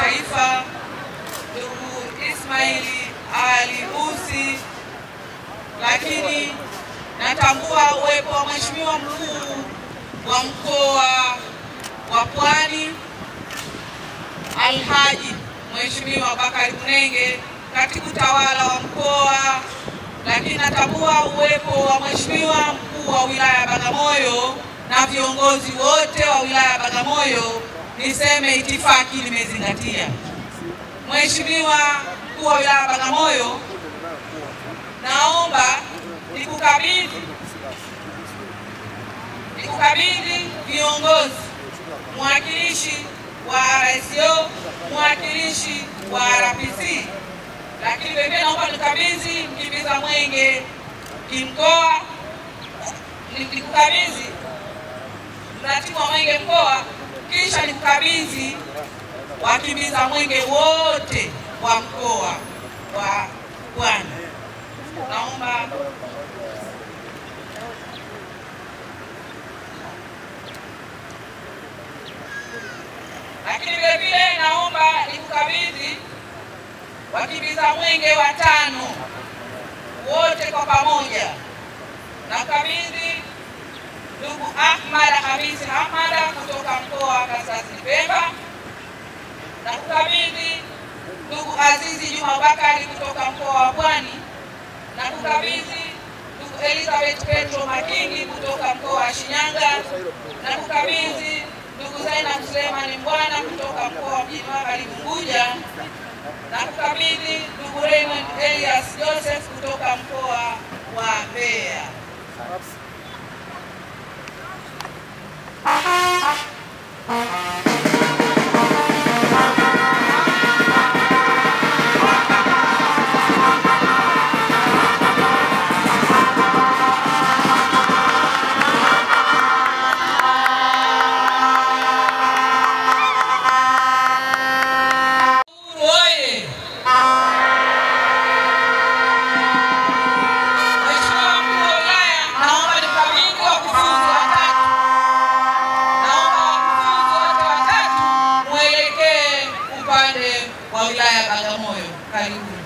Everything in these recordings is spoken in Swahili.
kitaifa ndugu Ismail Ali Usi, lakini natambua uwepo wa Mheshimiwa Mkuu wa Mkoa wa Pwani Alhaji Mheshimiwa Bakari Bunenge, Katibu Tawala wa mkoa, lakini natambua uwepo wa Mheshimiwa Mkuu wa Wilaya ya Bagamoyo na viongozi wote wa Wilaya ya Bagamoyo. Niseme itifaki limezingatia. Mheshimiwa Mkuu wa Wilaya ya Bagamoyo, naomba nikukabidhi viongozi, mwakilishi wa RSO, mwakilishi wa RPC, lakini pia naomba nikabidhi mkimbiza mwenge kimkoa, nikukabidhi mratibu wa mwenge mkoa, kisha nikukabidhi wakimbiza mwenge wote wa mkoa wa Pwani. Naomba lakini vile naomba nikukabidhi wakimbiza mwenge watano wote kwa pamoja. Nakabidhi ndugu Ahmad Hamisi Hamada kutoka mkoa wa Kaskazini Pemba. Nakukabidhi ndugu Azizi Juma Bakari kutoka mkoa wa Pwani. Nakukabidhi ndugu Elizabeth Petro Makingi kutoka mkoa wa Shinyanga. Nakukabidhi ndugu Zainab Suleiman Mbwana kutoka mkoa wa Mjini Magharibi Unguja. Nakukabidhi ndugu Raymond Elias Joseph kutoka mkoa wa Mbeya. wa wilaya ya Bagamoyo. Karibuni.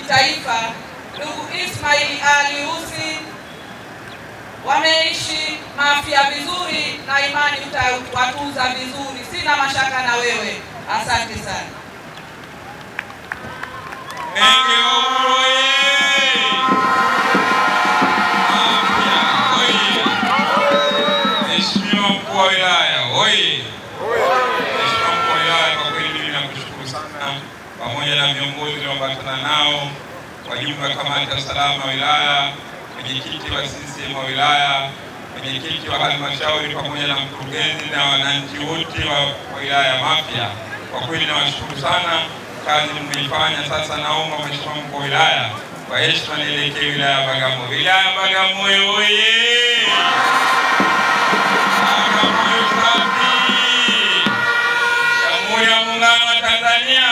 Taifa ndugu Ismail Ali Usi, wameishi mafia vizuri na imani mtawatuza vizuri. Sina mashaka na wewe. Asante sana. Mheshimiwa Mkuu wa Wilaya, oye! Mheshimiwa Mkuu wa Wilaya, kwa kweli mimi nakushukuru sana pamoja na viongozi walioambatana nao, wajumbe wa kamati ya usalama wa wilaya, mwenyekiti wa CCM wa wilaya, mwenyekiti wa halmashauri pamoja na mkurugenzi na wananchi wote wa wilaya ya Mafia. Kwa kweli nawashukuru sana, kazi mmeifanya. Sasa naomba Mheshimiwa Mkuu wa Wilaya, kwa heshima nielekee wilaya ya Bagamoyo. Wilaya ya Bagamoyo oye! Bagamoyo safi! Jamhuri ya Muungano wa Tanzania!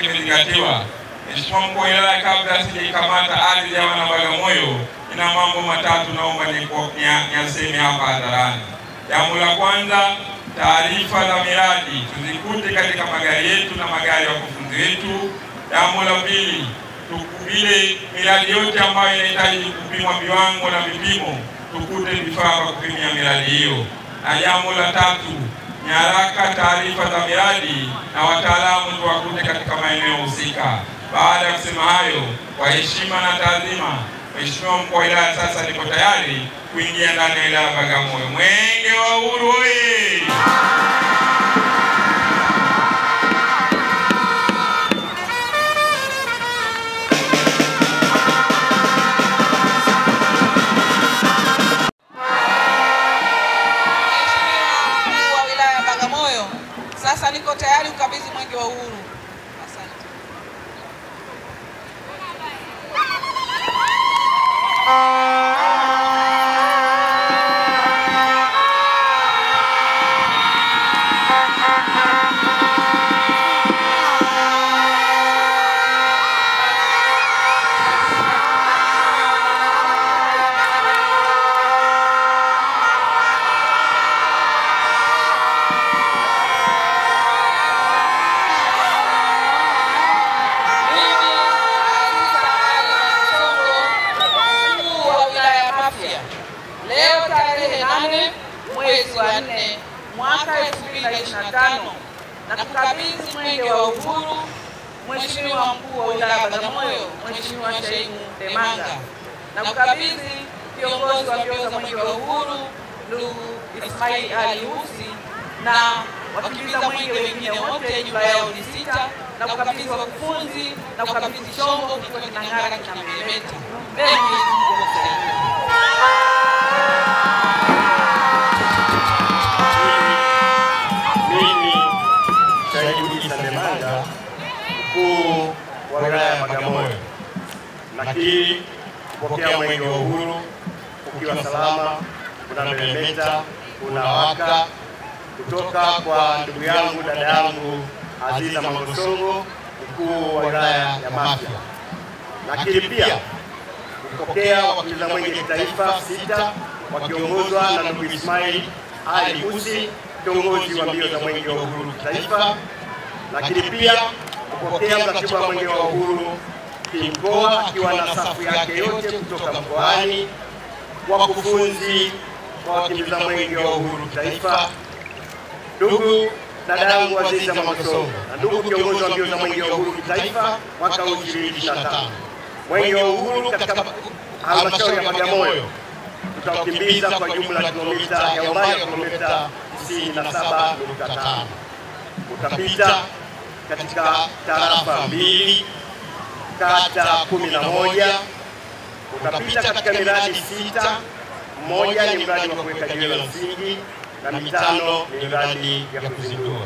Imezingatiwa. Mheshimiwa Mkuu wa Wilaya, kabla sijakamata ardhi ya wana Bagamoyo, ina mambo matatu naomba niseme hapa hadharani. Jambo la kwanza, taarifa za miradi tuzikute katika magari yetu na magari ya wakufunzi wetu. Jambo la pili, tukubile miradi yote ambayo inahitaji kupimwa viwango na vipimo, tukute vifaa vya kupimia miradi hiyo. Na jambo la tatu, nyaraka taarifa za miradi na wataalamu tuwakute katika maeneo husika. Baada ya kusema hayo, kwa heshima na taadhima, Mheshimiwa Mkuu wa Wilaya, sasa niko tayari kuingia ndani ya wilaya ya Bagamoyo. Mwenge wa Uhuru oye! Sasa niko niko tayari kukabidhi mwenge wa uhuru. Asante. Leo tarehe 8 mwezi wa 4 mwaka 2025 na kukabidhi mwenge wa uhuru Mheshimiwa Mkuu wa Wilaya ya Bagamoyo, Mheshimiwa Shaimu Demanga, na kukabidhi kiongozi wa mbio za mwenge wa uhuru ndugu Ismail Ali Usi na wakimbiza mwenge wengine wote, jumla yao ni 6, na kukabidhi wakufunzi na kukabidhi chombo kikiwa kinang'ara kinameremeta. Mbele Mungu akusaidie. Mkuu wa Wilaya ya Bagamoyo, nakiri kupokea mwenge wa uhuru ukiwa salama, unameremeta, unawaka, kutoka kwa ndugu yangu, dada yangu Aziza Mangosongo, mkuu wa Wilaya ya Mafia. Nakiri pia kupokea wakimbiza mwenge kitaifa 6 wakiongozwa na ndugu Ismail Ali Usi, kiongozi wa mbio za mwenge wa uhuru kitaifa. Lakini pia kupokea mratibu wa mwenge wa uhuru kimkoa akiwa na safu yake yote kutoka mkoani, wakufunzi wa wakimbiza mwenge wa uhuru kitaifa, ndugu dadangu Aziza Mangosongo na ndugu kiongozi wa mbio za mwenge wa uhuru kitaifa mwaka 2025. Mwenge wa uhuru katika halmashauri ya Bagamoyo tutakimbiza kwa jumla ya umbali wa kilomita 97.5. Utapita katika tarafa 2, kata 11, utapita katika miradi 6. Mmoja ni mradi wa kuweka jiwe la msingi na 5 ni miradi ya kuzindua.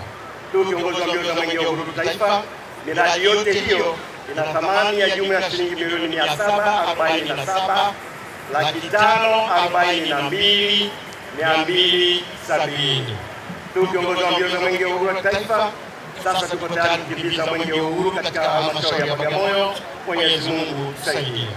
Ndugu kiongozi wa mbio za mwenge wa uhuru taifa, miradi yote hiyo ina thamani ya jumla ya shilingi milioni 747,542,270. Ndugu kiongozi wa mbio za mwenge wa uhuru taifa, sasa tuko tayari kukimbiza mwenge wa uhuru katika halmashauri ya Bagamoyo. Mwenyezi Mungu tusaidie.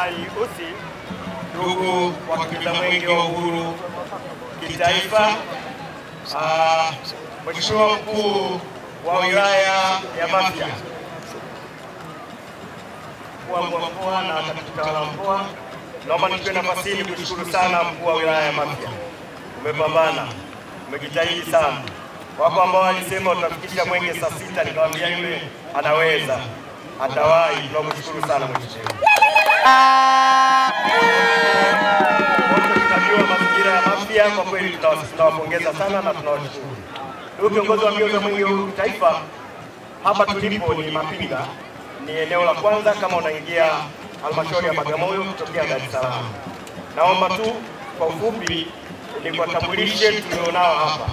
Ali Usi, ndugu wakimbiza mwenge wa uhuru kitaifa, Mheshimiwa mkuu wa wilaya ya Mafia, mkuu wa mkoa na katibu tawala mkoa, naomba nichukue nafasi hii kushukuru sana mkuu wa wilaya ya Mafia. Umepambana, umejitahidi sana. Wako ambao walisema utafikisha mwenge saa 6, nikamwambia yule anaweza, atawahi. Tunakushukuru sana mheshimiwa. Tunajua mazingira ya Mafia, kwa kweli tunawapongeza sana na tunawashukuru. Ndugu viongozi wa mbio za mwenge wa uhuru taifa, hapa tulipo ni Mapinga, ni eneo la kwanza kama unaingia halmashauri ya Bagamoyo kutokea Dar es Salaam. Naomba tu kwa ufupi nikuwatambulishe tulionao hapa.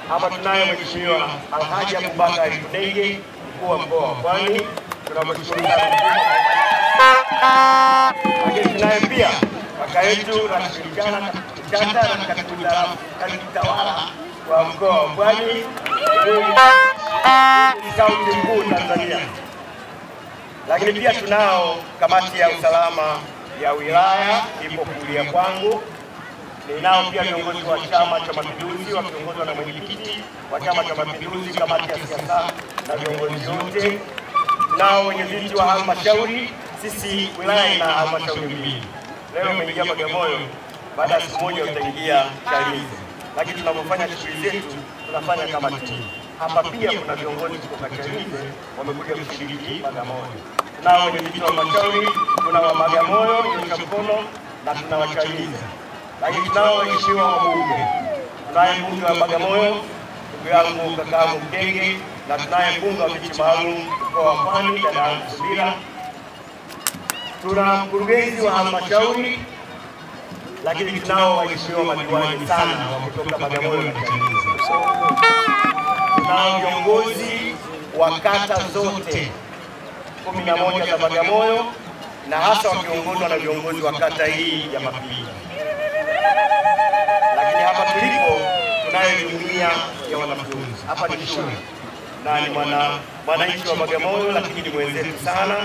Hapa tunaye Mheshimiwa Alhaji Abubakar Kudenge, mkuu wa mkoa wa Pwani. Tunamshukuru sana. Lakini tunaye pia kaka yetu Rashidana Chanda na katibu tawala wa mkoa wa Pwani, kaunti kuu Tanzania. Lakini pia tunao kamati ya usalama ya wilaya ipo kulia kwangu. Ninao pia viongozi wa Chama cha Mapinduzi wakiongozwa na mwenyekiti wa Chama cha Mapinduzi, kamati ya siasa na viongozi wote. Nao wenyeviti wa halmashauri, sisi wilaya ina halmashauri mbili. Leo umeingia Bagamoyo, baada ya siku moja utaingia Chalinze. Lakini tunapofanya shughuli zetu tunafanya kama timu. Hapa pia kuna viongozi kutoka Chalinze wamekuja kushiriki Bagamoyo. Nao wenyeviti wa halmashauri, kuna wa Bagamoyo, nyosha mkono, na tuna wa Chalinze. Lakini tunao waheshimiwa wabunge. Tunaye mbunge wa Bagamoyo, ndugu yangu kakaangu Mkenge, na tunaye mbunge wa viti maalum mkoa wa Pwani, dada yangu Subira. Tuna mkurugenzi wa halmashauri, lakini tunao waheshimiwa madiwani sana wa kutoka Bagamoyo na Chalinze. Tunao viongozi wa kata zote 11 za Bagamoyo, na hasa wakiongozwa na viongozi wa kata hii ya Mapinga. Lakini hapa tulipo tunayo jumuiya ya wanafunzi. Hapa ni shule na ni mwananchi wa Bagamoyo, lakini ni mwenzetu sana.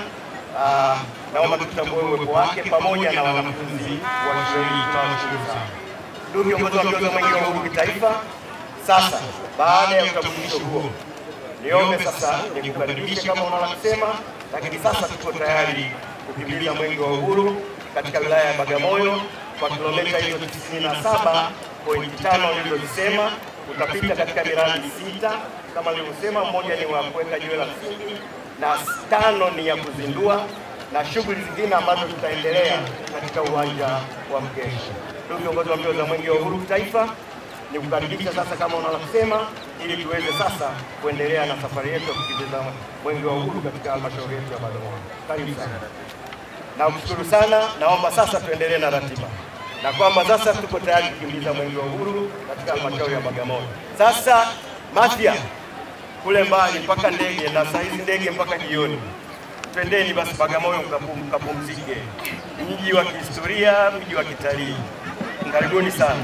Naomba tutambue uwepo wake pamoja na wanafunzi wa shule hii. Tunawashukuru sana. Ndugu viongozi wa mbio za mwenge wa uhuru kitaifa, sasa baada ya utambulisho huo, niombe sasa nikukaribishe kama unalosema, lakini sasa tuko tayari kukimbiza mwenge wa uhuru katika wilaya ya Bagamoyo kwa kilomita hizo 97.5 nilizosema. Utapita katika miradi 6 kama nilivyosema, mmoja ni wa kuweka jiwe la msingi na 5 ni ya kuzindua na shughuli zingine ambazo tutaendelea katika uwanja wa Mkesha. Ndugu viongozi wa mbio za mwenge wa uhuru taifa, ni kukaribisha sasa kama unalosema, ili tuweze sasa kuendelea na safari yetu ya kukimbiza mwenge wa uhuru katika halmashauri yetu ya Bagamoyo. Karibu sana. Na mshukuru sana. Naomba sasa tuendelee na ratiba, na kwamba sasa tuko tayari kukimbiza mwenge wa uhuru katika halmashauri ya Bagamoyo. Sasa Mafia kule mbali mpaka ndege, na saa hizi ndege mpaka jioni. Twendeni basi Bagamoyo mkapumzike. Mji wa kihistoria, mji wa kitalii. Karibuni sana.